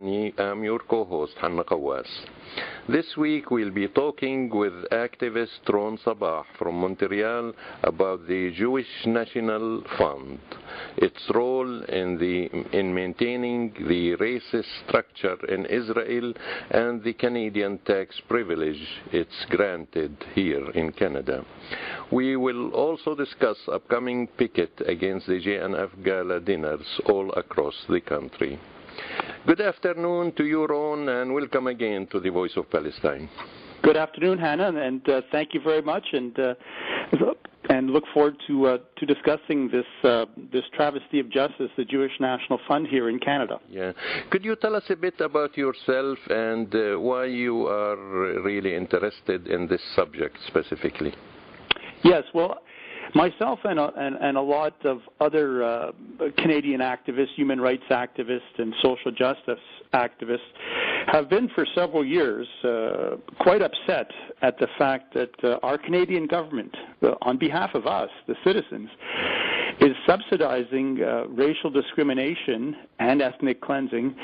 I'm your co-host, Hanna Kawas. This week we'll be talking with activist Ron Saba from Montreal about the Jewish National Fund, its role in maintaining the racist structure in Israel and the Canadian tax privilege it's granted here in Canada. We will also discuss upcoming picket against the JNF Gala Dinners all across the country. Good afternoon to you, Ron, and welcome again to the Voice of Palestine. Good afternoon, Hanna, and thank you very much, and look forward to discussing this travesty of justice, the Jewish National Fund here in Canada. Yeah, could you tell us a bit about yourself and why you are really interested in this subject specifically? Yes, well, myself and a lot of other Canadian activists, human rights activists, and social justice activists have been for several years quite upset at the fact that our Canadian government, on behalf of us, the citizens, is subsidizing racial discrimination and ethnic cleansing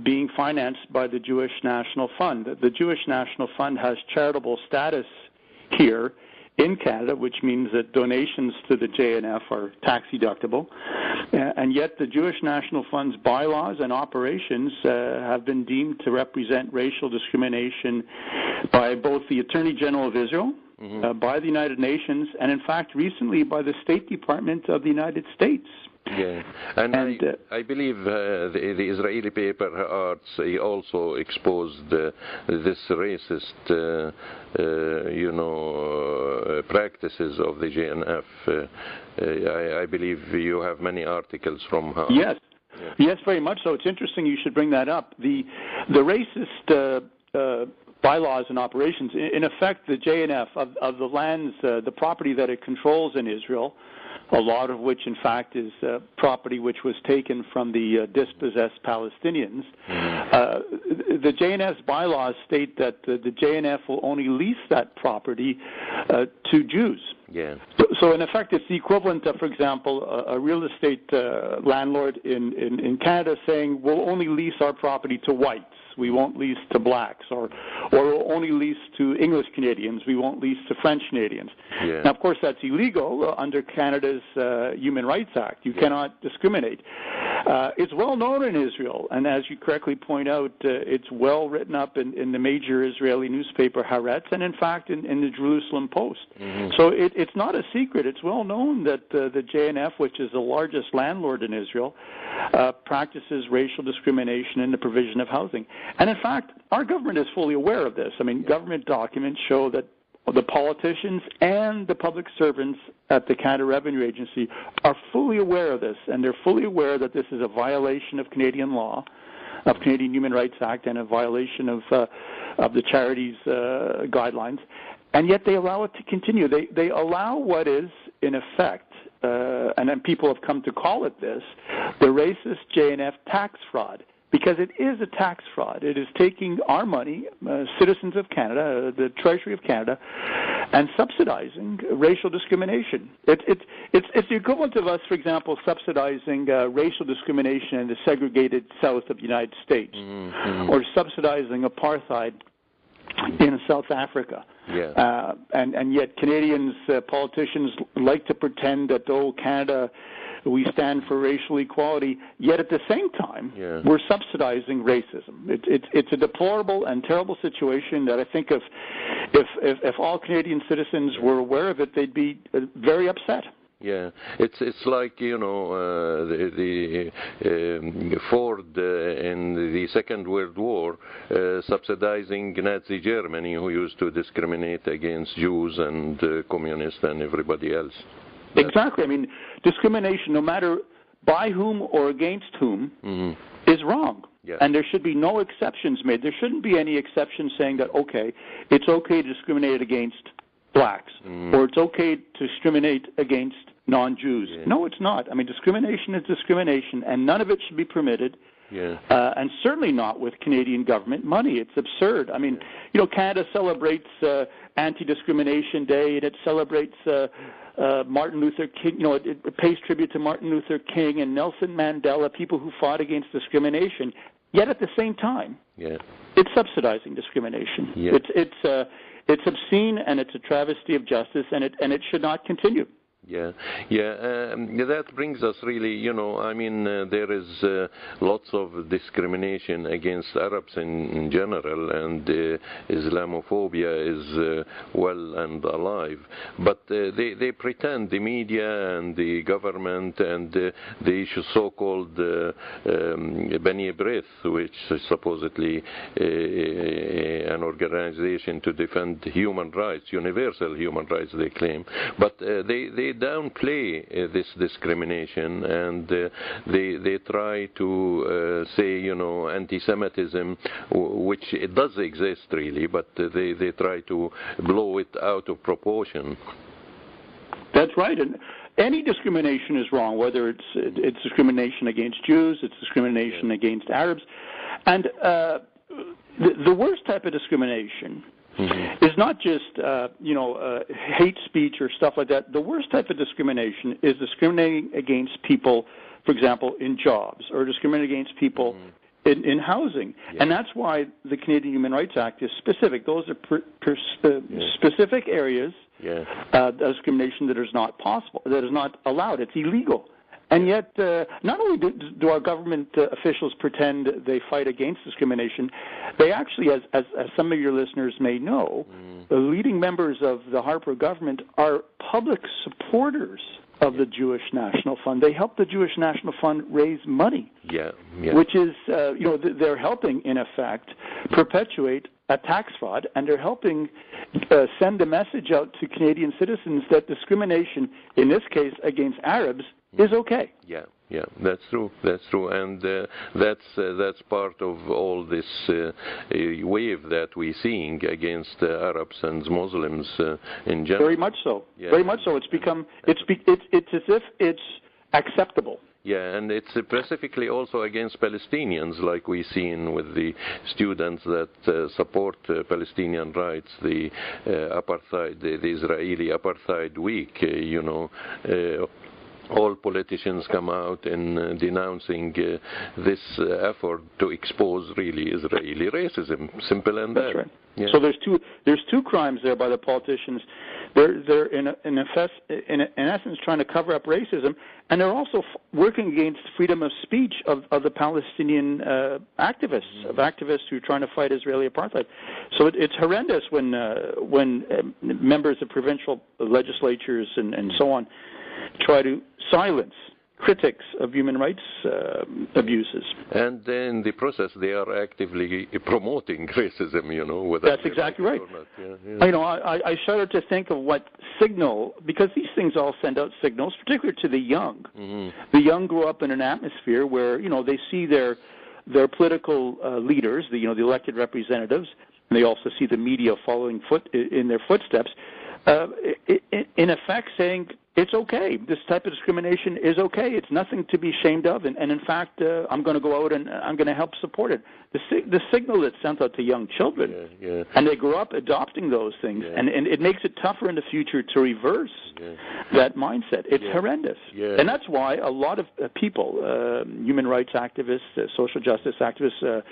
being financed by the Jewish National Fund. The Jewish National Fund has charitable status here in Canada, which means that donations to the JNF are tax deductible, and yet the Jewish National Fund's bylaws and operations have been deemed to represent racial discrimination by both the Attorney General of Israel, by the United Nations, and in fact recently by the State Department of the United States. Yeah, and I believe the Israeli paper Haaretz also exposed this racist, practices of the JNF. I believe you have many articles from Haaretz. Yes, yeah. Yes, very much so. It's interesting you should bring that up. The racist bylaws and operations, in effect, the JNF of the lands, the property that it controls in Israel, a lot of which, in fact, is property which was taken from the dispossessed Palestinians. The JNF's bylaws state that the JNF will only lease that property to Jews. Yeah. So, in effect, it's the equivalent of, for example, a real estate landlord in Canada saying, we'll only lease our property to whites. We won't lease to blacks, or we'll only lease to English Canadians. We won't lease to French Canadians. Yeah. Now, of course, that's illegal under Canada's Human Rights Act. You cannot discriminate. It's well known in Israel, and as you correctly point out, it's well written up in the major Israeli newspaper Haaretz, and in fact in the Jerusalem Post. So it's not a secret. It's well known that the JNF, which is the largest landlord in Israel, practices racial discrimination in the provision of housing. And in fact, our government is fully aware of this. I mean, government documents show that the politicians and the public servants at the Canada Revenue Agency are fully aware of this, and they're fully aware that this is a violation of Canadian law, of Canadian Human Rights Act, and a violation of the charities guidelines, and yet they allow it to continue. They allow what is, in effect, and then people have come to call it this, the racist JNF tax fraud. Because it is a tax fraud. It is taking our money, citizens of Canada, the Treasury of Canada, and subsidizing racial discrimination. It's the equivalent of us, for example, subsidizing racial discrimination in the segregated south of the United States, or subsidizing apartheid in South Africa. Yeah. And yet Canadians, politicians like to pretend that, Canada, we stand for racial equality, yet at the same time, we're subsidizing racism. It's a deplorable and terrible situation that I think if all Canadian citizens were aware of it, they'd be very upset. Yeah, it's like the Ford in the Second World War subsidizing Nazi Germany, who used to discriminate against Jews and communists and everybody else. Exactly. I mean, discrimination, no matter by whom or against whom, is wrong. Yeah. And there should be no exceptions made. There shouldn't be any exceptions saying that, it's okay to discriminate against blacks, or it's okay to discriminate against non-Jews. Yeah. No, it's not. I mean, discrimination is discrimination, and none of it should be permitted. Yeah. And certainly not with Canadian government money. It's absurd. I mean, Canada celebrates Anti-Discrimination Day, and it celebrates Martin Luther King. It pays tribute to Martin Luther King and Nelson Mandela, people who fought against discrimination. yet at the same time, it's subsidizing discrimination. Yeah. It's obscene, and it's a travesty of justice, and it should not continue. That brings us really, there is lots of discrimination against Arabs in general, and Islamophobia is well and alive. But they pretend, the media and the government and the so-called B'nai B'rith, which is supposedly an organization to defend human rights, universal human rights, they claim. But they downplay this discrimination, and they try to say, anti-Semitism, which it does exist really, but they try to blow it out of proportion. That's right, and any discrimination is wrong, whether it's discrimination against Jews, it's discrimination against Arabs, and the worst type of discrimination is not just, hate speech or stuff like that. The worst type of discrimination is discriminating against people, for example, in jobs, or discriminating against people in housing. Yeah. And that's why the Canadian Human Rights Act is specific. Those are specific areas of discrimination that is not possible, that is not allowed. It's illegal. And yet, not only do our government officials pretend they fight against discrimination, they actually, as some of your listeners may know, the leading members of the Harper government are public supporters of the Jewish National Fund. They help the Jewish National Fund raise money, which is, they're helping, in effect, perpetuate a tax fraud, and they're helping send a message out to Canadian citizens that discrimination, in this case against Arabs, is okay. Yeah, that's true, and that's part of all this wave that we're seeing against Arabs and Muslims in general. Very much so. Very much so. It's become it's as if it's acceptable. Yeah, and it's specifically also against Palestinians, like we've seen with the students that support Palestinian rights, the apartheid, the Israeli apartheid week, all politicians come out in denouncing this effort to expose really Israeli racism. Simple and that's that. Right. Yeah. So there's two crimes there by the politicians. They're in essence trying to cover up racism, and they're also working against freedom of speech of the Palestinian activists who are trying to fight Israeli apartheid. So it's horrendous when members of provincial legislatures and so on try to silence critics of human rights abuses. And in the process, they are actively promoting racism, That's exactly right. I shudder to think of what signal, because these things all send out signals, particularly to the young. The young grow up in an atmosphere where, they see their political leaders, the elected representatives, and they also see the media following in their footsteps, in effect saying, it's okay. This type of discrimination is okay. It's nothing to be ashamed of, and in fact, I'm going to go out and I'm going to help support it. The signal that's sent out to young children, and they grow up adopting those things, and it makes it tougher in the future to reverse that mindset. It's horrendous, and that's why a lot of people, human rights activists, social justice activists,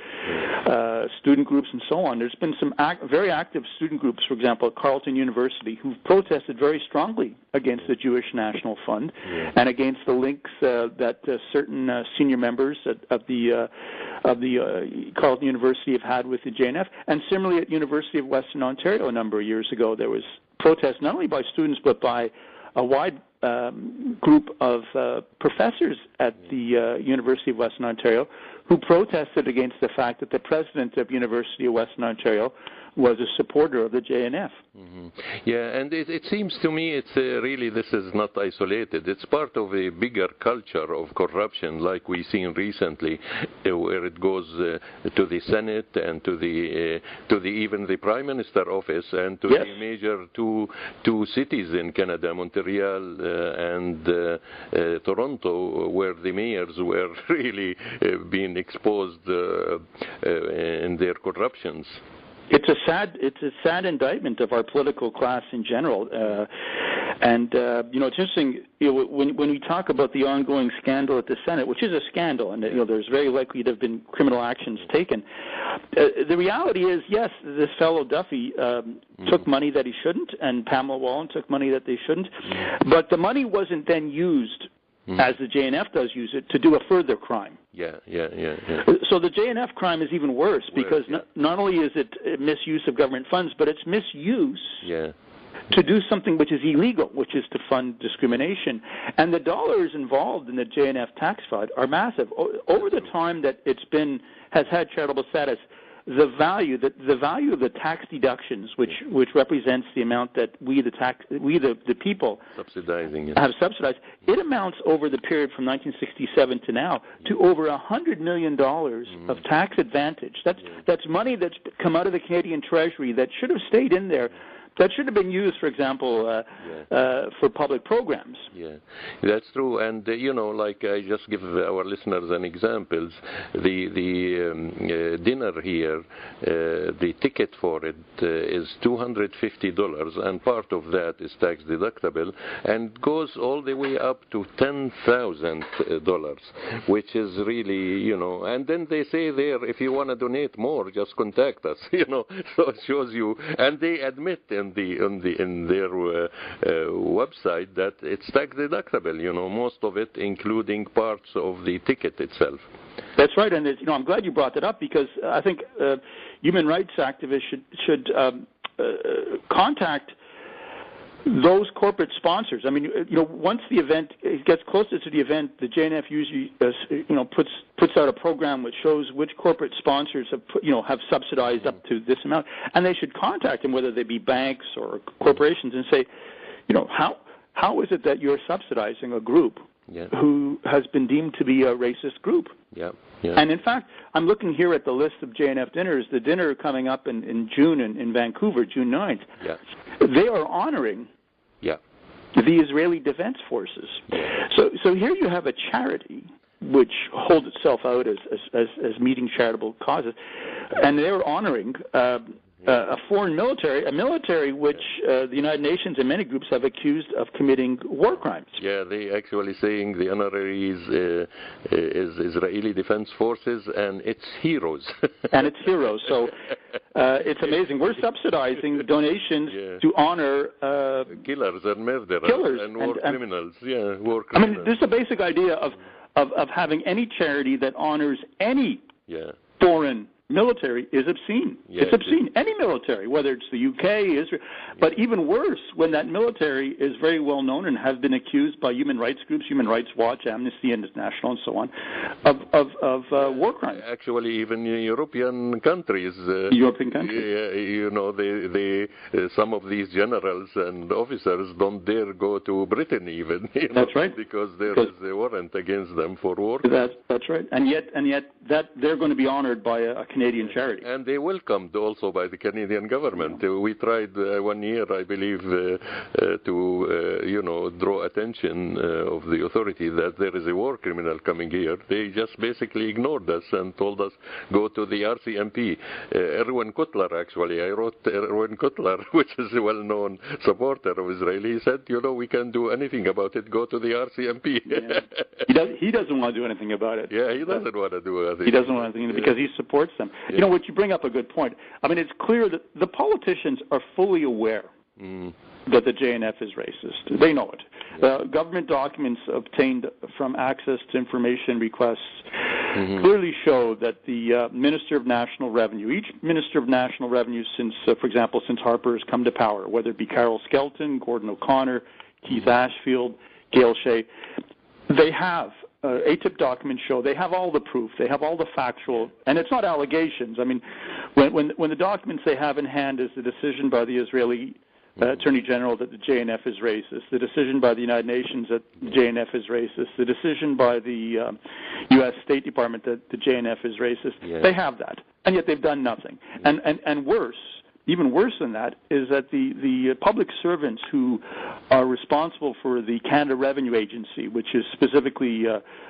student groups, and so on. There's been some very active student groups, for example, at Carleton University, who've protested very strongly against the Jewish National Fund and against the links that certain senior members of the Carleton University have had with the JNF. And similarly at University of Western Ontario a number of years ago, there was protests not only by students but by a wide group of professors at the University of Western Ontario who protested against the fact that the president of University of Western Ontario was a supporter of the JNF. Yeah, and it seems to me it's really, this is not isolated. It's part of a bigger culture of corruption, like we've seen recently, where it goes to the Senate and to the even the Prime Minister office and to the major two cities in Canada, Montreal and Toronto, where the mayors were really being exposed in their corruptions. It's a sad indictment of our political class in general, And, it's interesting, when we talk about the ongoing scandal at the Senate, which is a scandal, and, there's very likely to have been criminal actions taken, the reality is, yes, this fellow Duffy took money that he shouldn't, and Pamela Wallen took money that they shouldn't, but the money wasn't then used, as the JNF does use it, to do a further crime. Yeah. So the JNF crime is even worse because not only is it misuse of government funds, but it's misuse to do something which is illegal, which is to fund discrimination. And the dollars involved in the JNF tax fraud are massive. Over the time that has had charitable status, the value of the tax deductions, which represents the amount that we the people have subsidized, it amounts over the period from 1967 to now to over $100 million of tax advantage. That's money that's come out of the Canadian Treasury that should have stayed in there. That should have been used, for example, for public programs. Yeah, that's true. And, like I just give our listeners an example. The dinner here, the ticket for it is $250, and part of that is tax deductible, and goes all the way up to $10,000, which is really, and then they say there, if you want to donate more, just contact us, so it shows you, and they admit in their website that it's tax deductible, most of it, including parts of the ticket itself. That's right, and I'm glad you brought that up because I think human rights activists should contact those corporate sponsors. I mean, once the event gets closer to the event, the JNF usually, puts out a program which shows which corporate sponsors have subsidized up to this amount, and they should contact them, whether they be banks or corporations, and say, how is it that you're subsidizing a group who has been deemed to be a racist group? Yeah. And in fact, I'm looking here at the list of JNF dinners. The dinner coming up in June in Vancouver, June 9th. Yeah. They are honoring the Israeli Defense Forces. So here you have a charity which holds itself out as meeting charitable causes, and they're honoring a foreign military, a military which the United Nations and many groups have accused of committing war crimes. Yeah, they actually saying the honorees is Israeli Defense Forces and its heroes. And its heroes. So it's amazing. We're subsidizing donations to honor killers and murderers and war criminals. War criminals. I mean, this is a basic idea of having any charity that honors any foreign military is obscene. It's obscene. Any military, whether it's the UK, Israel, but even worse, when that military is very well known and have been accused by human rights groups, Human Rights Watch, Amnesty International, and so on, of war crimes. Actually, even European countries. Some of these generals and officers don't dare go to Britain even. That's right. Because there is a warrant against them for war. That's right. And yet that they're going to be honored by a Canadian charity. And they welcomed also by the Canadian government. We tried 1 year, I believe, to draw attention of the authority that there is a war criminal coming here. They just basically ignored us and told us, go to the RCMP. Erwin Kutler, actually, I wrote Erwin Kutler, which is a well-known supporter of Israel. He said, we can't do anything about it. Go to the RCMP. He doesn't want to do anything about it. Yeah, he doesn't want to do anything. He doesn't want to do anything because he supports them. What you bring up a good point. I mean, it's clear that the politicians are fully aware that the JNF is racist. They know it. Government documents obtained from access to information requests clearly show that the Minister of National Revenue, each Minister of National Revenue since, for example, since Harper has come to power, whether it be Carol Skelton, Gordon O'Connor, Keith Ashfield, Gail Shea, they have ATIP documents show they have all the proof, they have all the factual, and it's not allegations. I mean, when the documents they have in hand is the decision by the Israeli Attorney General that the JNF is racist, the decision by the United Nations that the JNF is racist, the decision by the U.S. State Department that the JNF is racist, they have that, and yet they've done nothing. And worse, even worse than that, is that the public servants who are responsible for the Canada Revenue Agency, which is specifically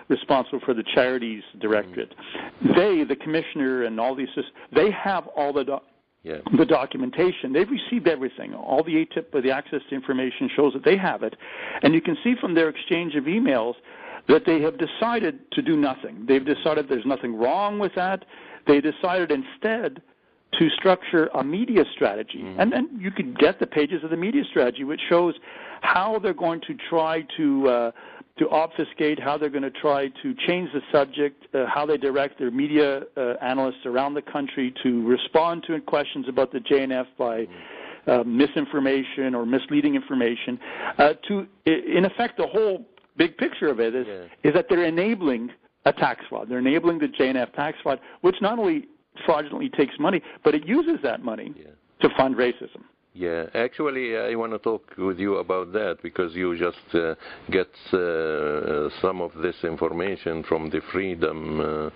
responsible for the Charities Directorate, the commissioner and all these, they have all the Yeah. the documentation. They've received everything. All the the access to information shows that they have it. And you can see from their exchange of emails that they have decided to do nothing. They've decided there's nothing wrong with that. They decided instead to structure a media strategy. And then you could get the pages of the media strategy, which shows how they're going to try to obfuscate, how they're going to try to change the subject, how they direct their media analysts around the country to respond to questions about the JNF by misinformation or misleading information. In effect, the whole big picture of it is that they're enabling a tax fraud. They're enabling the JNF tax fraud, which not only fraudulently takes money, but it uses that money to fund racism. Yeah, actually, I want to talk with you about that because you just get some of this information from the Freedom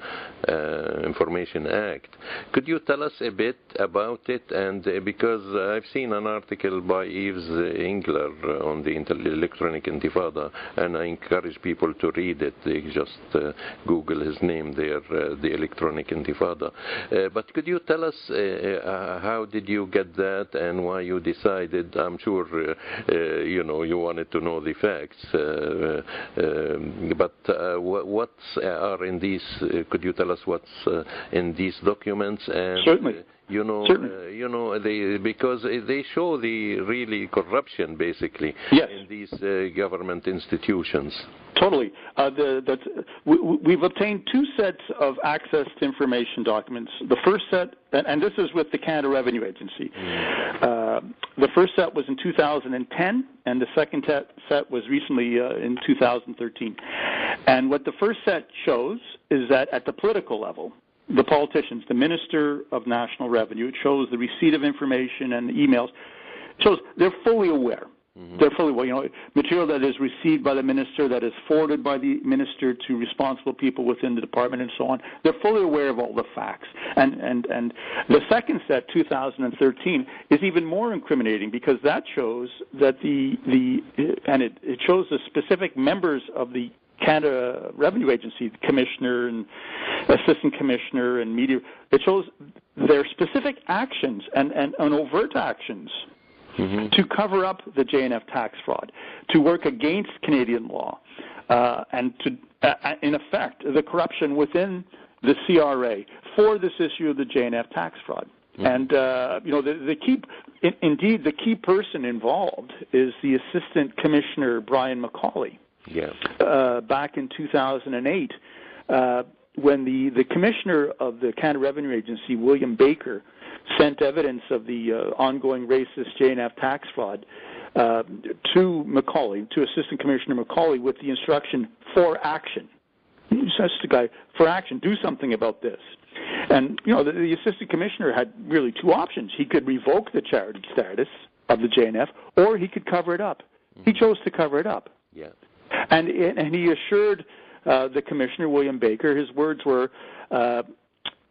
Information Act. Could you tell us a bit about it? And because I've seen an article by Yves Engler on the Electronic Intifada, and I encourage people to read it. They just Google his name there, the Electronic Intifada. But could you tell us how did you get that and why you decided? I'm sure you wanted to know the facts, but what are in these? Could you tell us what's in these documents? And certainly. Because they show the really corruption, basically, in these government institutions. Totally. We've obtained two sets of access to information documents. The first set, and this is with the Canada Revenue Agency. The first set was in 2010, and the second set was recently in 2013. And what the first set shows is that at the political level, the politicians, the Minister of National Revenue, it shows the receipt of information and the emails. It shows they're fully aware. They're fully aware. Material that is received by the minister, that is forwarded by the minister to responsible people within the department, and so on. They're fully aware of all the facts. And the second set, 2013, is even more incriminating because that shows that it shows the specific members of the Canada Revenue Agency, the commissioner and assistant commissioner and media. It shows their specific actions and overt actions to cover up the JNF tax fraud, to work against Canadian law, and to, in effect, the corruption within the CRA for this issue of the JNF tax fraud. And the key person involved is the assistant commissioner Brian McCauley. Back in 2008, when the commissioner of the Canada Revenue Agency, William Baker, sent evidence of the ongoing racist JNF tax fraud to McCauley, to Assistant Commissioner McCauley, with the instruction for action. He says to the guy, for action, do something about this. And, the Assistant Commissioner had really two options. He could revoke the charity status of the JNF, or he could cover it up. He chose to cover it up. And he assured the Commissioner, William Baker, his words were,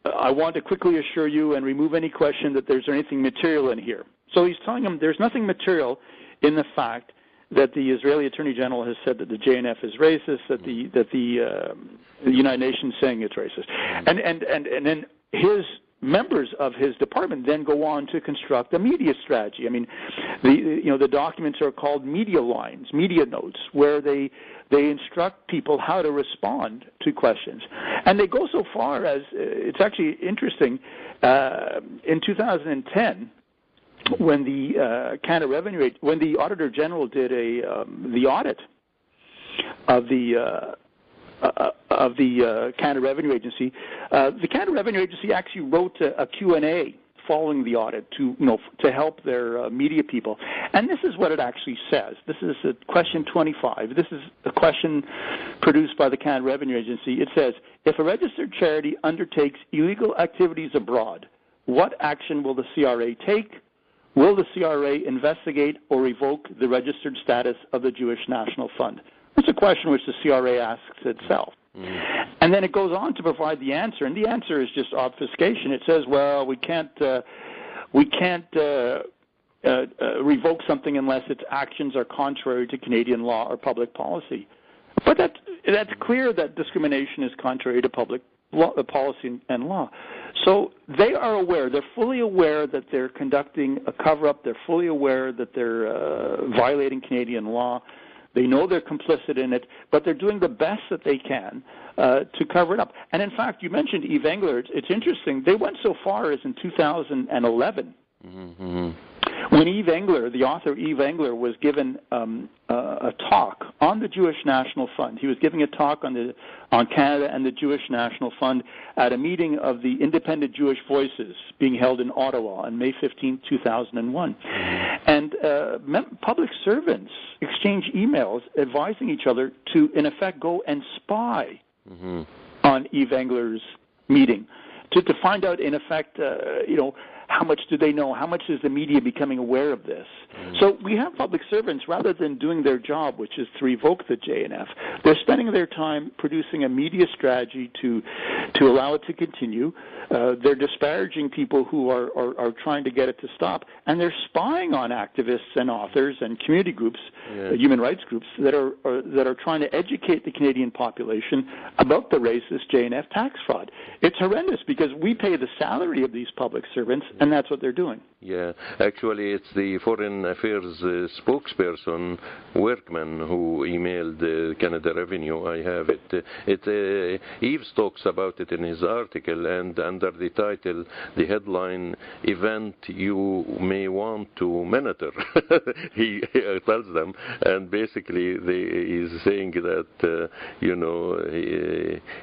I want to quickly assure you and remove any question that there's anything material in here. So he's telling him there's nothing material in the fact that the Israeli Attorney General has said that the JNF is racist, that the United Nations saying it's racist. And then his members of his department then go on to construct a media strategy. I mean, the documents are called media lines, media notes, where they instruct people how to respond to questions. And they go so far as, it's actually interesting, in 2010, when the Canada Revenue, when the Auditor General did the audit of the Canada Revenue Agency, the Canada Revenue Agency actually wrote a Q&A following the audit to help their media people. And this is what it actually says. This is question 25. This is a question produced by the Canada Revenue Agency. It says, if a registered charity undertakes illegal activities abroad, what action will the CRA take? Will the CRA investigate or revoke the registered status of the Jewish National Fund? That's a question which the CRA asks itself. And then it goes on to provide the answer, and the answer is just obfuscation. It says, well, we can't revoke something unless its actions are contrary to Canadian law or public policy. But that's clear that discrimination is contrary to public policy and law. So they are aware. They're fully aware that they're conducting a cover-up. They're fully aware that they're violating Canadian law. They know they're complicit in it, but they're doing the best that they can to cover it up. And in fact, you mentioned Eve Engler. It's interesting. They went so far as in 2011, when Eve Engler, the author Eve Engler, was given a talk on the Jewish National Fund. He was giving a talk on Canada and the Jewish National Fund at a meeting of the Independent Jewish Voices being held in Ottawa on May 15, 2001. And public servants exchanged emails advising each other to, in effect, go and spy on Eve Engler's meeting to find out, in effect, how much do they know? How much is the media becoming aware of this? So we have public servants, rather than doing their job, which is to revoke the JNF, they're spending their time producing a media strategy to allow it to continue. They're disparaging people who are trying to get it to stop, and they're spying on activists and authors and community groups, human rights groups, that are trying to educate the Canadian population about the racist JNF tax fraud. It's horrendous because we pay the salary of these public servants, and that's what they're doing. Yeah, actually, it's the Foreign Affairs spokesperson, Workman, who emailed Canada Revenue. I have it. Eves talks about it in his article, and under the title, the headline, "Event You May Want to Monitor," he tells them, and basically he's saying that,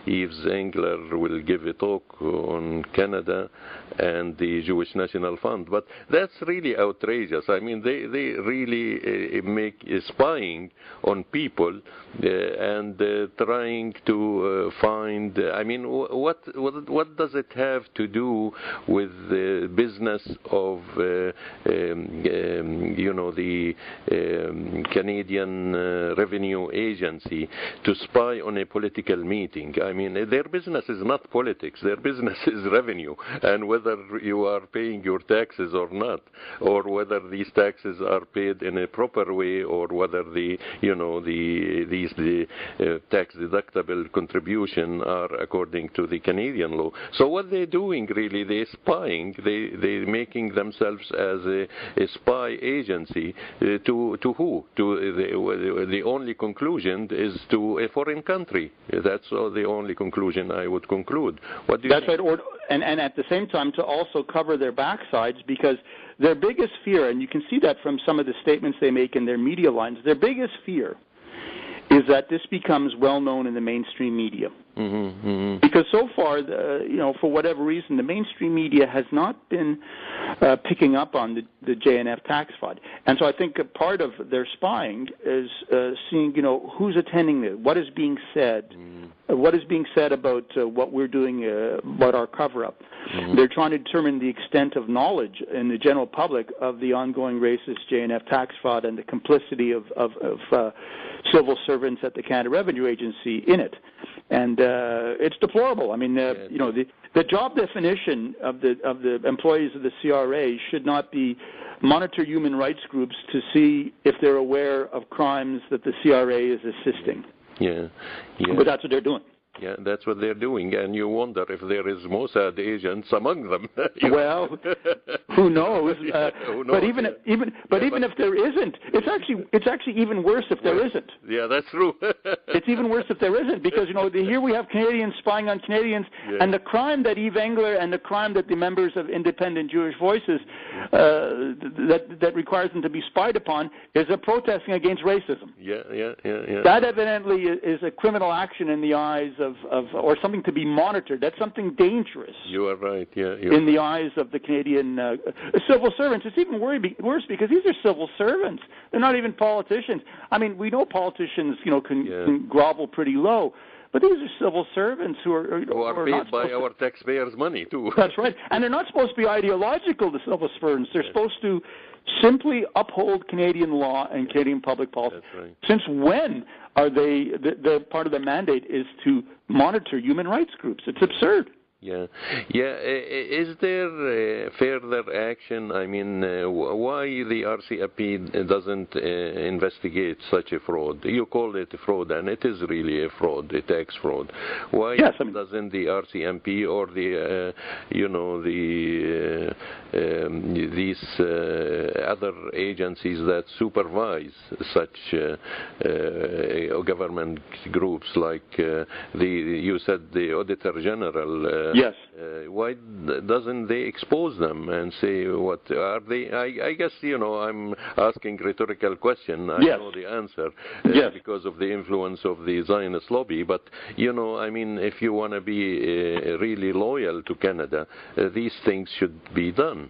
Eves Engler will give a talk on Canada and the Jewish National Fund. But that's really outrageous. I mean, they really make spying on people and trying to find. I mean, what does it have to do with the business of the Canadian Revenue Agency to spy on a political meeting? I mean, their business is not politics. Their business is revenue, and whether you are paying your taxes or not, or whether these taxes are paid in a proper way, or whether the tax deductible contribution are according to the Canadian law. So what they're doing really, they're spying. They're making themselves as a spy agency to who? To the only conclusion is to a foreign country. That's the only conclusion I would conclude. What do you think? Right. And at the same time to also cover their backsides, because their biggest fear, and you can see that from some of the statements they make in their media lines, their biggest fear is that this becomes well known in the mainstream media. Because so far, for whatever reason, the mainstream media has not been picking up on the JNF tax fraud. And so I think a part of their spying is seeing, who's attending it, what is being said, what is being said about what we're doing, about our cover-up. They're trying to determine the extent of knowledge in the general public of the ongoing racist JNF tax fraud and the complicity of civil servants at the Canada Revenue Agency in it. And it's deplorable. I mean, the job definition of the employees of the CRA should not be monitor human rights groups to see if they're aware of crimes that the CRA is assisting. Yeah. But that's what they're doing. Yeah, that's what they're doing, and you wonder if there is Mossad agents among them. Well, who knows? Who knows? But even if there isn't, it's actually even worse if there isn't. Yeah, that's true. It's even worse if there isn't, because here we have Canadians spying on Canadians, and the crime that Eve Engler and the crime that the members of Independent Jewish Voices that requires them to be spied upon is a protesting against racism. Yeah. That evidently is a criminal action in the eyes of or something to be monitored. That's something dangerous. You are right, in the eyes of the Canadian civil servants. It's even worse because these are civil servants. They're not even politicians. I mean, we know politicians, can grovel pretty low. But these are civil servants who are paid by our taxpayers' money, too. That's right. And they're not supposed to be ideological, the civil servants. They're supposed to simply uphold Canadian law and Canadian public policy. That's right. Since when are they, the part of their mandate is to monitor human rights groups? It's absurd. Yeah. Is there further action? I mean, why the RCMP doesn't investigate such a fraud? You call it a fraud, and it is really a fraud, a tax fraud. Why doesn't the RCMP or the, these other agencies that supervise such government groups, like you said, the Auditor General? Yes. Why doesn't they expose them and say what are they? I guess I'm asking rhetorical question. I know the answer because of the influence of the Zionist lobby. But I mean, if you want to be really loyal to Canada, these things should be done.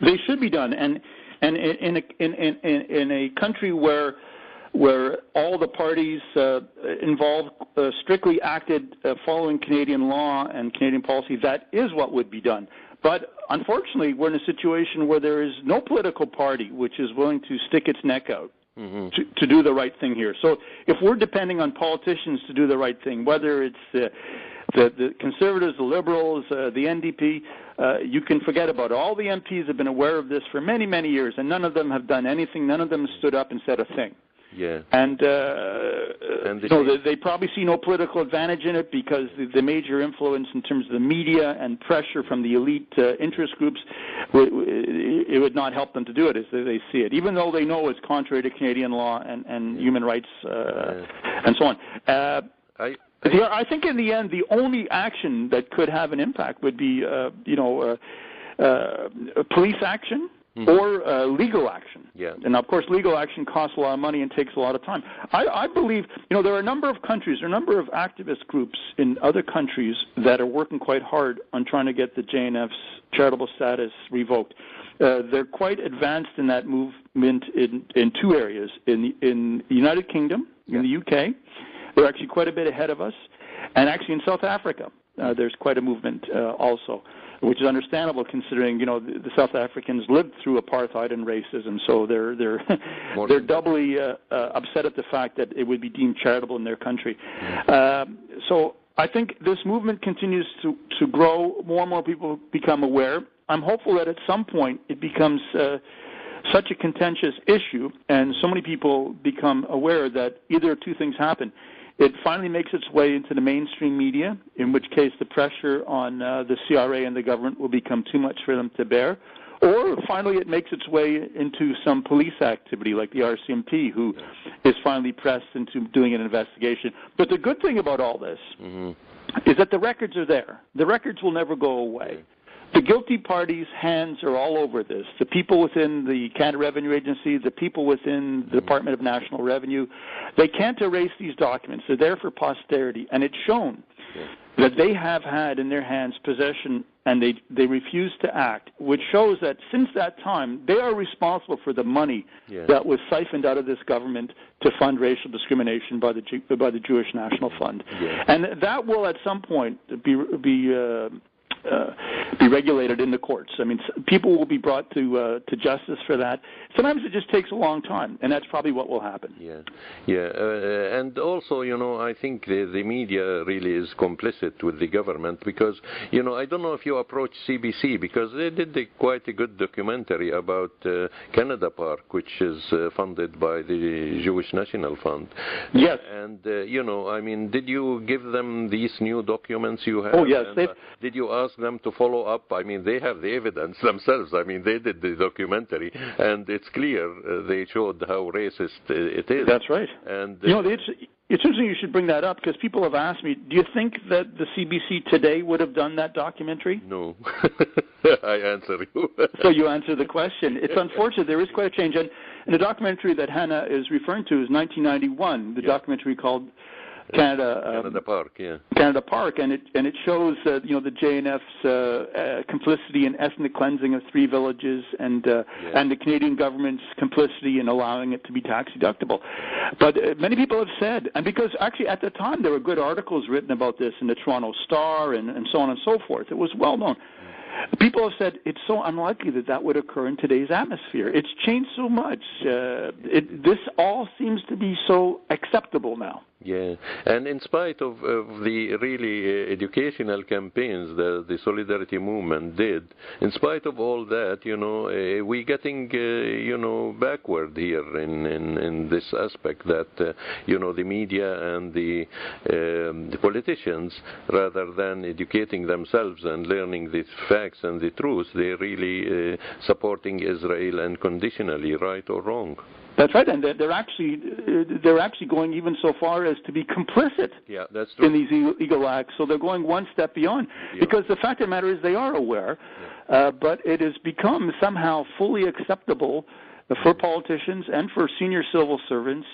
They should be done, and in a country where all the parties involved strictly acted following Canadian law and Canadian policy, that is what would be done. But unfortunately, we're in a situation where there is no political party which is willing to stick its neck out to do the right thing here. So if we're depending on politicians to do the right thing, whether it's the Conservatives, the Liberals, the NDP, you can forget about it. All the MPs have been aware of this for many, many years, and none of them have done anything. None of them stood up and said a thing. Yeah. And they probably see no political advantage in it because the major influence in terms of the media and pressure from the elite interest groups, it would not help them to do it as they see it, even though they know it's contrary to Canadian law and human rights and so on. I think in the end, the only action that could have an impact would be, police action. Or legal action. Yeah. And, of course, legal action costs a lot of money and takes a lot of time. I believe, there are a number of countries, there are a number of activist groups in other countries that are working quite hard on trying to get the JNF's charitable status revoked. They're quite advanced in that movement in two areas. In the United Kingdom, in the UK, they're actually quite a bit ahead of us. And actually in South Africa, there's quite a movement also, which is understandable considering the South Africans lived through apartheid and racism, so they're doubly upset at the fact that it would be deemed charitable in their country. So I think this movement continues to grow. More and more people become aware. I'm hopeful that at some point it becomes such a contentious issue, and so many people become aware that either two things happen. It finally makes its way into the mainstream media, in which case the pressure on the CRA and the government will become too much for them to bear. Or finally it makes its way into some police activity like the RCMP, who is finally pressed into doing an investigation. But the good thing about all this is that the records are there. The records will never go away. The guilty parties' hands are all over this. The people within the Canada Revenue Agency, the people within the Department of National Revenue, they can't erase these documents. They're there for posterity. And it's shown that they have had in their hands possession and they refuse to act, which shows that since that time, they are responsible for the money that was siphoned out of this government to fund racial discrimination by the Jewish National Fund. And that will at some point be regulated in the courts. I mean, people will be brought to justice for that. Sometimes it just takes a long time, and that's probably what will happen. And also, I think the media really is complicit with the government because, I don't know if you approach CBC because they did quite a good documentary about Canada Park, which is funded by the Jewish National Fund. Yes. And, I mean, did you give them these new documents you have? Oh, yes. And, did you ask them to follow up? I mean, they have the evidence themselves. I mean, they did the documentary, and it's clear they showed how racist it is. That's right. And it's interesting you should bring that up because people have asked me, do you think that the CBC today would have done that documentary? No. I answer you. So you answer the question. It's unfortunate. There is quite a change. And the documentary that Hanna is referring to is 1991, the documentary called Canada Park, Canada Park, and it shows the JNF's complicity in ethnic cleansing of 3 villages and the Canadian government's complicity in allowing it to be tax deductible. But many people have said, and because actually at the time there were good articles written about this in the Toronto Star and so on and so forth. It was well known. People have said it's so unlikely that would occur in today's atmosphere. It's changed so much. This all seems to be so acceptable now. Yeah, and in spite of the really educational campaigns that the Solidarity Movement did, in spite of all that, we're getting, backward here in this aspect that, the media and the politicians, rather than educating themselves and learning the facts and the truth, they're really supporting Israel unconditionally, right or wrong. That's right, and they're actually going even so far as to be complicit in these illegal acts. So they're going one step beyond, because the fact of the matter is they are aware, but it has become somehow fully acceptable for politicians and for senior civil servants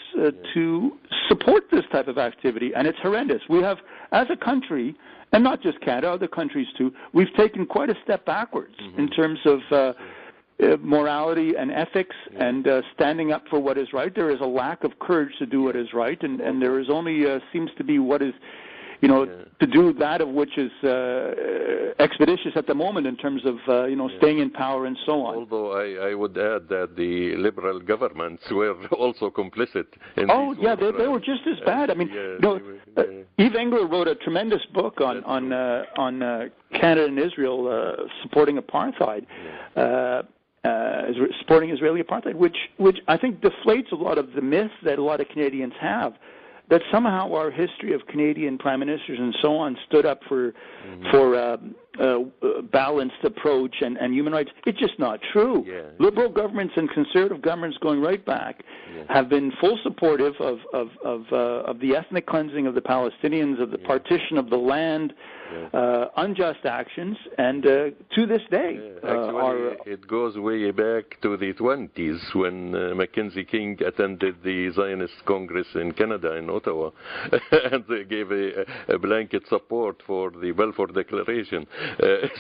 to support this type of activity, and it's horrendous. We have, as a country, and not just Canada, other countries too, we've taken quite a step backwards in terms of morality and ethics and standing up for what is right. There is a lack of courage to do what is right, and there is only seems to be what is, to do that of which is expeditious at the moment in terms of, staying in power and so on. Although I would add that the liberal governments were also complicit in they were just as bad. I mean, Yves Engler wrote a tremendous book on Canada and Israel supporting apartheid. Supporting Israeli apartheid, which I think deflates a lot of the myth that a lot of Canadians have, that somehow our history of Canadian prime ministers and so on stood up for balanced approach and human rights. It's just not true. Liberal governments and conservative governments going right back have been full supportive of the ethnic cleansing of the Palestinians, of the partition of the land, unjust actions, and to this day. It goes way back to the 20s when Mackenzie King attended the Zionist Congress in Canada, in Ottawa, and they gave a blanket support for the Balfour Declaration. And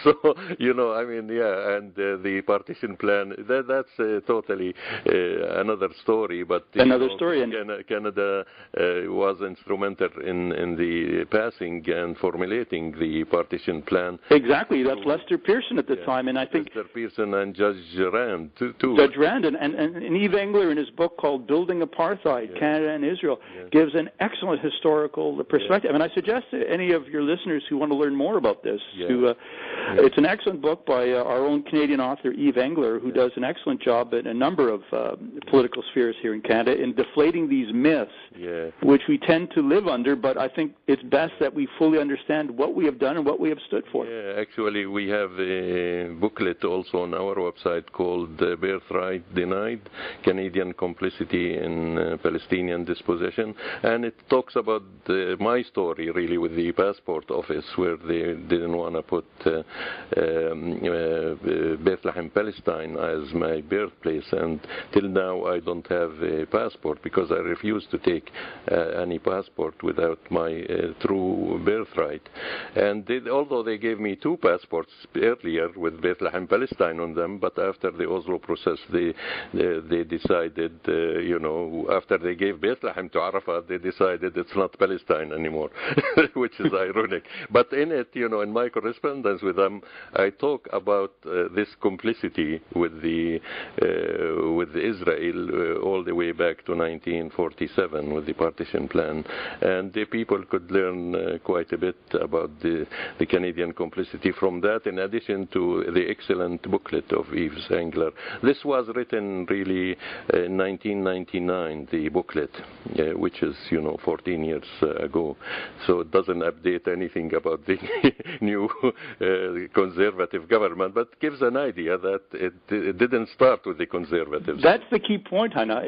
the partition plan, that's totally another story. But Canada was instrumental in the passing and formulating the partition plan. Exactly, that's Lester Pearson at the time, and I think Lester Pearson and Judge Rand too. Judge Rand and Yves Engler in his book called Building Apartheid, Canada and Israel, gives an excellent historical perspective. And I suggest to any of your listeners who want to learn more about this, it's an excellent book by our own Canadian author Yves Engler, who does an excellent job in a number of political spheres here in Canada in deflating these myths, which we tend to live under, but I think it's best that we fully understand what we have done and what we have stood for. Actually, we have a booklet also on our website called Birthright Denied, Canadian Complicity in Palestinian Dispossession, and it talks about my story really with the passport office, where they didn't want to put Bethlehem, Palestine as my birthplace, and till now I don't have a passport because I refuse to take any passport without my true birthright. And although they gave me 2 passports earlier with Bethlehem, Palestine on them, but after the Oslo process, they decided, after they gave Bethlehem to Arafat, they decided it's not Palestine anymore, which is ironic. But in it, in my correspondence with them, I talk about this complicity with Israel all the way back to 1947 with the partition plan, and the people could learn quite a bit about the Canadian complicity from that, in addition to the excellent booklet of Yves Engler. This was written really in 1999, the booklet, which is 14 years ago, so it doesn't update anything about the new conservative government, but gives an idea that it didn't start with the conservatives. That's the key point, Hanna.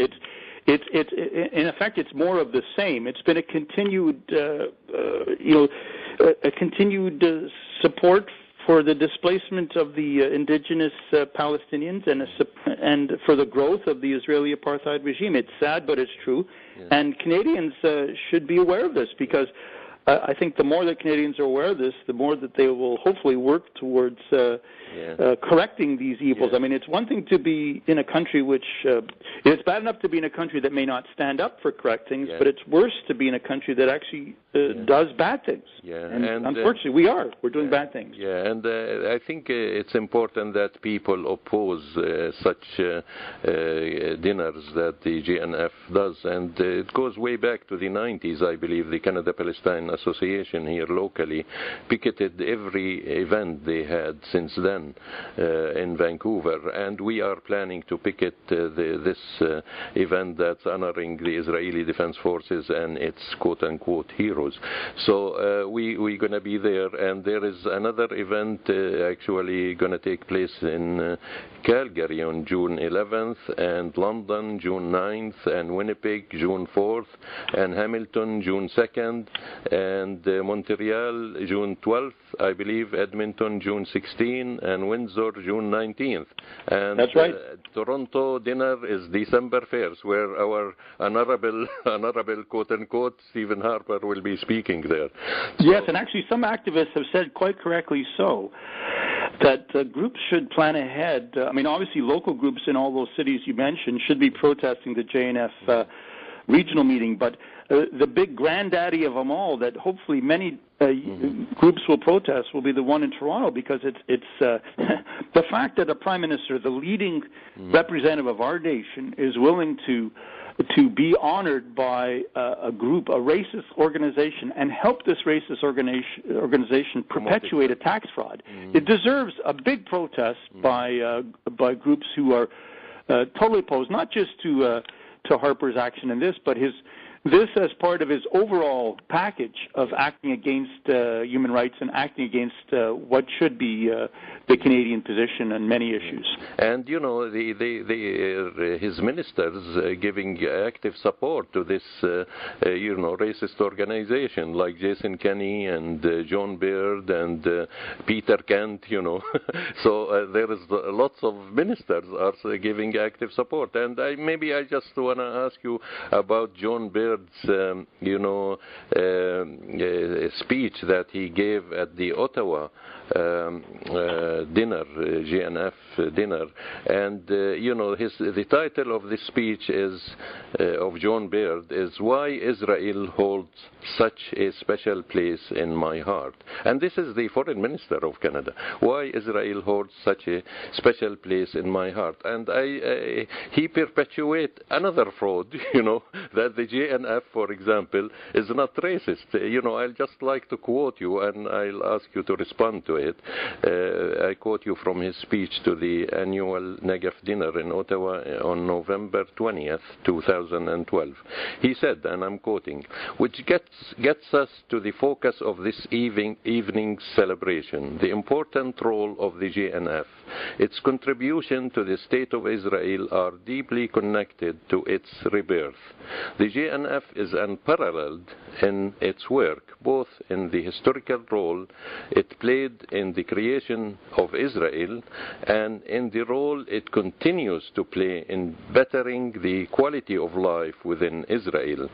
In effect, it's more of the same. It's been a continued, support for the displacement of the indigenous Palestinians and for the growth of the Israeli apartheid regime. It's sad, but it's true. And Canadians should be aware of this, because I think the more that Canadians are aware of this, the more that they will hopefully work towards correcting these evils. I mean, it's one thing to be in a country which, it's bad enough to be in a country that may not stand up for correct things, but it's worse to be in a country that actually does bad things. Yeah, and unfortunately, we're doing bad things. Yeah, and I think it's important that people oppose such dinners that the JNF does, and it goes way back to the 90s, I believe. The Canada-Palestine Association here locally picketed every event they had since then in Vancouver, and we are planning to picket this event that's honoring the Israeli Defense Forces and its quote-unquote heroes. So we're going to be there, and there is another event actually going to take place in Calgary on June 11th, and London June 9th, and Winnipeg June 4th, and Hamilton June 2nd, and Montreal June 12th, I believe, Edmonton June 16th, and Windsor June 19th. And that's right. Toronto dinner is December 1st, where our honorable quote-unquote Stephen Harper will be speaking there. Yes, and actually some activists have said quite correctly so, that groups should plan ahead. I mean, obviously local groups in all those cities you mentioned should be protesting the JNF regional meeting, but the big granddaddy of them all that hopefully many groups will protest will be the one in Toronto, because it's the fact that a prime minister, the leading representative of our nation, is willing to be honored by a group, a racist organization, and help this racist organization perpetuate a tax fraud. It deserves a big protest by groups who are totally opposed, not just to Harper's action in this, but this as part of his overall package of acting against human rights and acting against what should be the Canadian position on many issues. And, you know, his ministers giving active support to this, racist organization like Jason Kenney and John Baird and Peter Kent, So there is lots of ministers are giving active support. And maybe I just want to ask you about John Baird's, speech that he gave at the Ottawa dinner, JNF dinner, and the title of this speech is of John Baird is "Why Israel Holds Such a Special Place in My Heart," and this is the Foreign Minister of Canada. Why Israel holds such a special place in my heart, and he perpetuates another fraud, that the JNF, for example, is not racist. I'll just like to quote you, and I'll ask you to respond to it. I quote you from his speech to the annual Negev dinner in Ottawa on November 20th, 2012. He said, and I'm quoting, "which gets us to the focus of this evening's celebration, the important role of the JNF. Its contribution to the State of Israel are deeply connected to its rebirth. The JNF is unparalleled in its work, both in the historical role it played in the creation of Israel and in the role it continues to play in bettering the quality of life within Israel."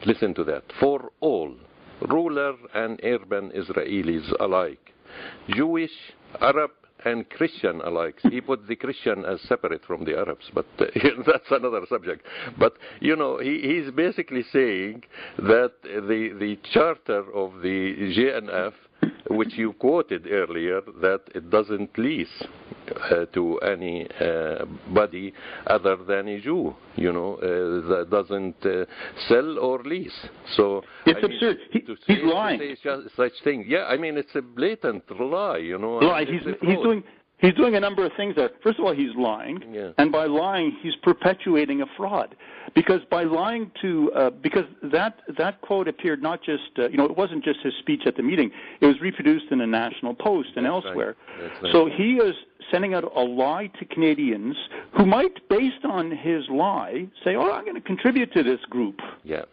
Listen to that. "For all, rural and urban Israelis alike, Jewish, Arab, and Christian alike." He put the Christian as separate from the Arabs, but that's another subject. But, he's basically saying that the charter of the JNF, which you quoted earlier, that it doesn't lease to any body other than a Jew, that doesn't sell or lease. So it's absurd. He's lying. To say such thing. Yeah, I mean, it's a blatant lie, Lie. He's doing a number of things there. First of all, he's lying, and by lying, he's perpetuating a fraud. Because by lying because that quote appeared not just, it wasn't just his speech at the meeting. It was reproduced in the National Post and elsewhere. Right. So he is sending out a lie to Canadians who might, based on his lie, say, "Oh, I'm going to contribute to this group." Yeah.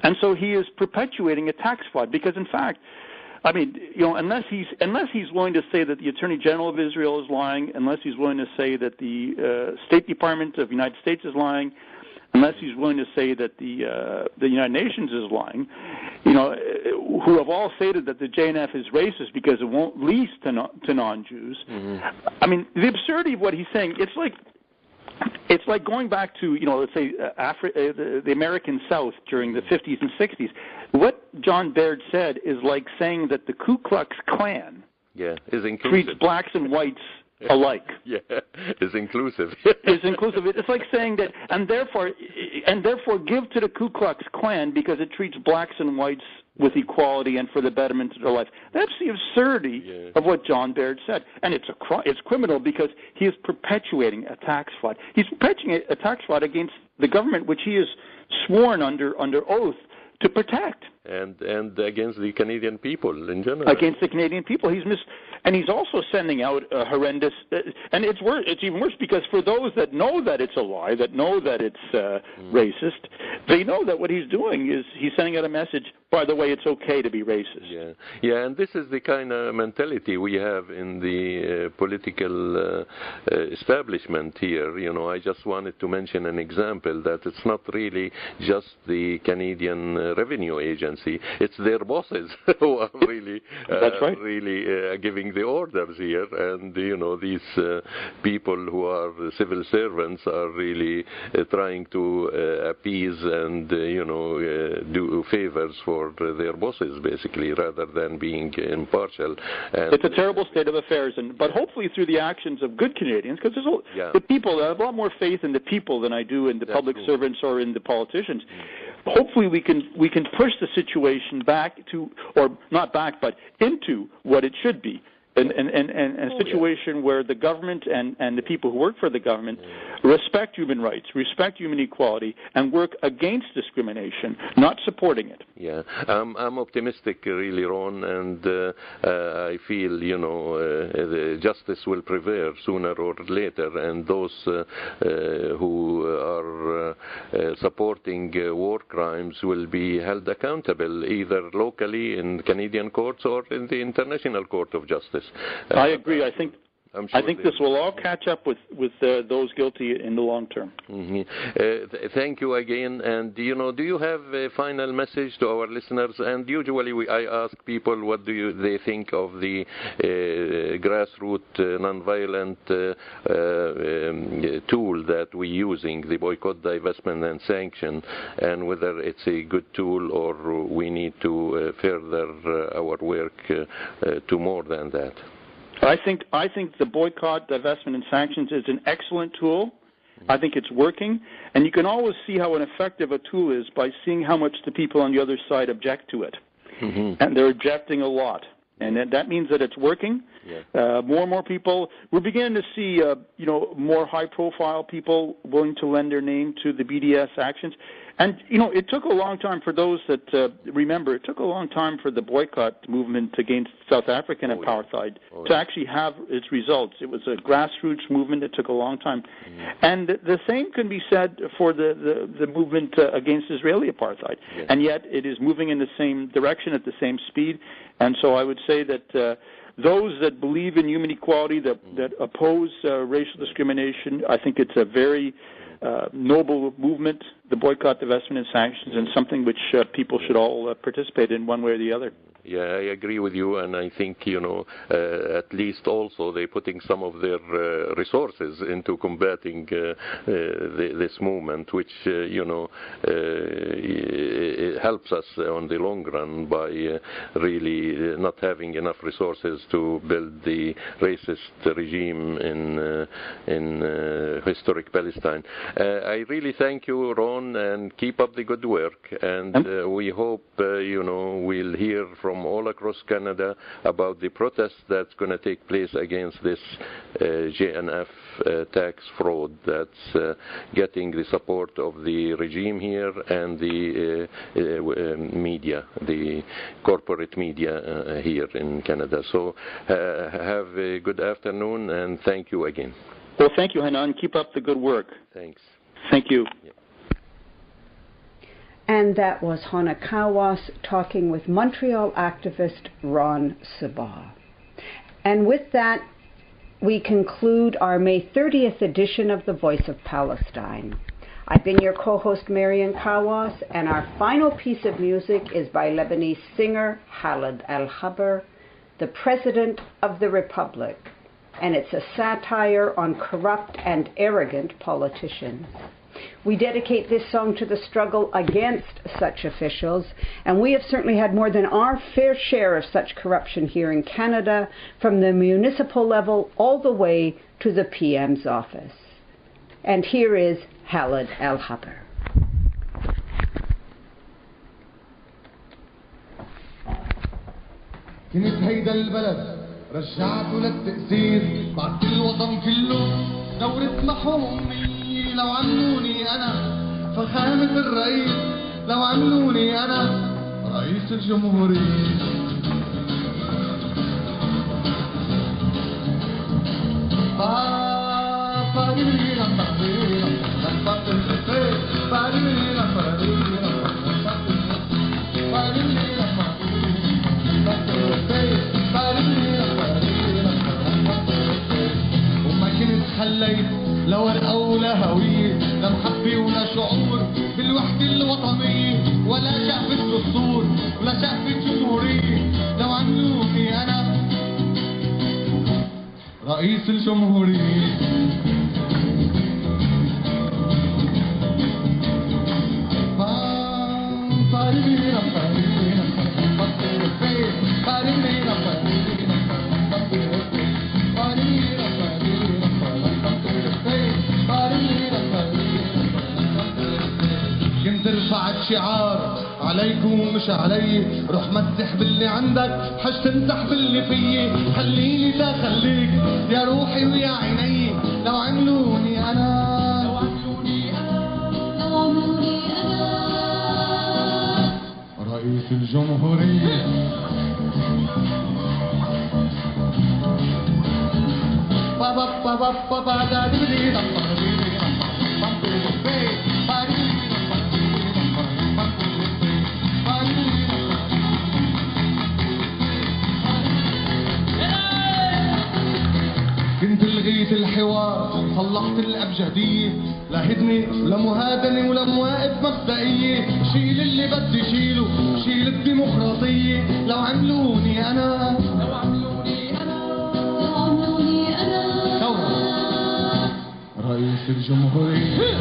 And so he is perpetuating a tax fraud because, in fact, I mean, unless he's willing to say that the Attorney General of Israel is lying, unless he's willing to say that the State Department of the United States is lying, unless he's willing to say that the United Nations is lying, who have all stated that the JNF is racist because it won't lease to non-Jews. Mm-hmm. I mean, the absurdity of what he's saying, it's like going back to, let's say, the American South during the 50s and 60s. what John Baird said is like saying that the Ku Klux Klan is inclusive. Treats blacks and whites alike. Is inclusive. Is inclusive. It's like saying that, and therefore give to the Ku Klux Klan because it treats blacks and whites with equality and for the betterment of their life. That's the absurdity of what John Baird said, and it's criminal because he is perpetuating a tax fraud. He's perpetuating a tax fraud against the government, which he is sworn under oath to protect. And against the Canadian people in general. Against the Canadian people, and he's also sending out a horrendous. And it's worse. It's even worse because for those that know that it's a lie, that know that it's racist, they know that what he's doing is he's sending out a message. By the way, it's okay to be racist. Yeah, and this is the kind of mentality we have in the political establishment here. You know, I just wanted to mention an example that it's not really just the Canadian Revenue Agency. It's their bosses who are really, really giving the orders here, and you know these people who are civil servants are really trying to appease and do favors for their bosses, basically, rather than being impartial. And it's a terrible state of affairs, but hopefully through the actions of good Canadians, because the people, I have a lot more faith in the people than I do in the public servants or in the politicians. Hopefully we can push the situation back to, or not back, but into what it should be. And a situation where the government and the people who work for the government respect human rights, respect human equality, and work against discrimination, not supporting it. Yeah, I'm optimistic, really, Ron, and I feel, the justice will prevail sooner or later, and those who are supporting war crimes will be held accountable, either locally in Canadian courts or in the International Court of Justice. I agree. I think this will all catch up with those guilty in the long term. Thank you again. And do you have a final message to our listeners? And usually I ask people what they think of the grassroots nonviolent tool that we're using, the boycott, divestment, and sanction, and whether it's a good tool or we need to further our work to more than that. I think the boycott, divestment, and sanctions is an excellent tool. I think it's working, and you can always see how effective a tool is by seeing how much the people on the other side object to it, and they're objecting a lot, and that means that it's working. More and more people. We're beginning to see, more high-profile people willing to lend their name to the BDS actions. And, it took a long time for those that remember, it took a long time for the boycott movement against South African apartheid to actually have its results. It was a grassroots movement that took a long time. And the same can be said for the movement against Israeli apartheid. And yet it is moving in the same direction at the same speed. And so I would say that those that believe in human equality, that oppose racial discrimination, I think it's a very noble movement, the boycott, divestment, and sanctions, and something which people should all participate in one way or the other. Yeah, I agree with you, and I think, at least also they're putting some of their resources into combating this movement, which, it helps us on the long run by really not having enough resources to build the racist regime in historic Palestine. I really thank you, Ron, and keep up the good work, and we hope, we'll hear from all across Canada about the protest that's going to take place against this JNF tax fraud that's getting the support of the regime here and the media, the corporate media here in Canada. So have a good afternoon, and thank you again. Well, thank you, Hanna, and keep up the good work. Thanks. Thank you. Yeah. And that was Hanna Kawas talking with Montreal activist Ron Saba. And with that, we conclude our May 30th edition of The Voice of Palestine. I've been your co-host, Marian Kawas, and our final piece of music is by Lebanese singer Khaled El Habre, the President of the Republic, and it's a satire on corrupt and arrogant politicians. We dedicate this song to the struggle against such officials, and we have certainly had more than our fair share of such corruption here in Canada, from the municipal level all the way to the PM's office. And here is Khaled El Habre. كنت هيدا البلد رجعته للتأثير بعد الوطن كله دورة محومي لو عملوني أنا فخامة الرئيس لو عملوني أنا رئيس الجمهورية وما كنت خليت لا ورقة ولا هوية لا محبة ولا شعور بالوحدة الوطنية ولا شقفة دستور ولا شقفة جمهورية لو عملوني أنا رئيس الجمهورية كنت رفعت شعار عليكم ومش علي روح مسح باللي عندك حج تمسح باللي فيي خليني تخليك يا روحي ويا عيني لو عملوني انا لو عملوني انا رئيس الجمهورية بابا بابا بابا دا دي دي دا كنت لغيت الحوار صلحت الأبجدية لا هدنة ولا مهادنة ولا مواقف مبدئية شيل اللي بدي شيله شيل الديمقراطية لو عملوني أنا لو عملوني أنا لو عملوني أنا رئيس الجمهورية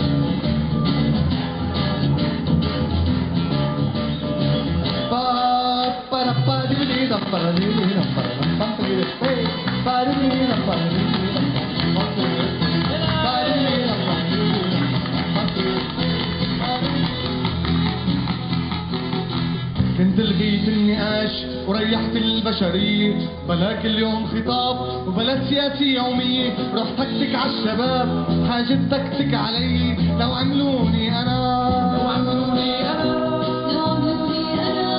كنت لغيت النقاش وريحت البشرية بلا كل يوم خطاب وبلا سياسة يومية روح تكتك عالشباب حاجة تكتك علي لو عملوني أنا لو عملوني أنا لو عملوني أنا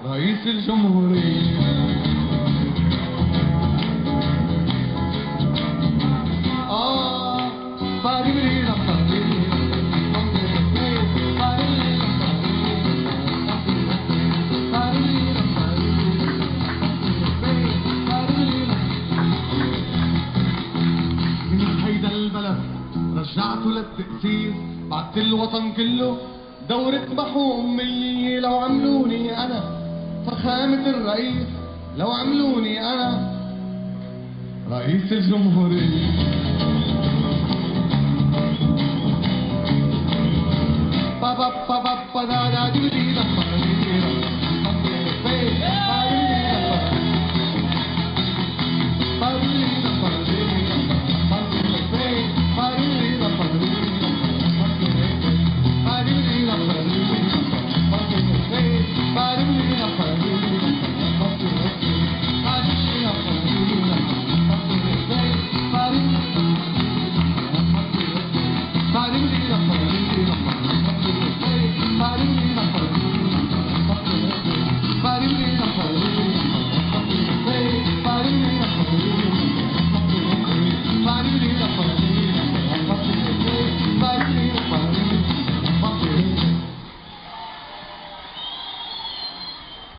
رئيس الجمهورية رجعته للتأسيس بعد الوطن كله دورة محومية لو عملوني أنا فخامة الرئيس لو عملوني أنا رئيس الجمهورية بابا بابا بابا دا دي دي دا Bye.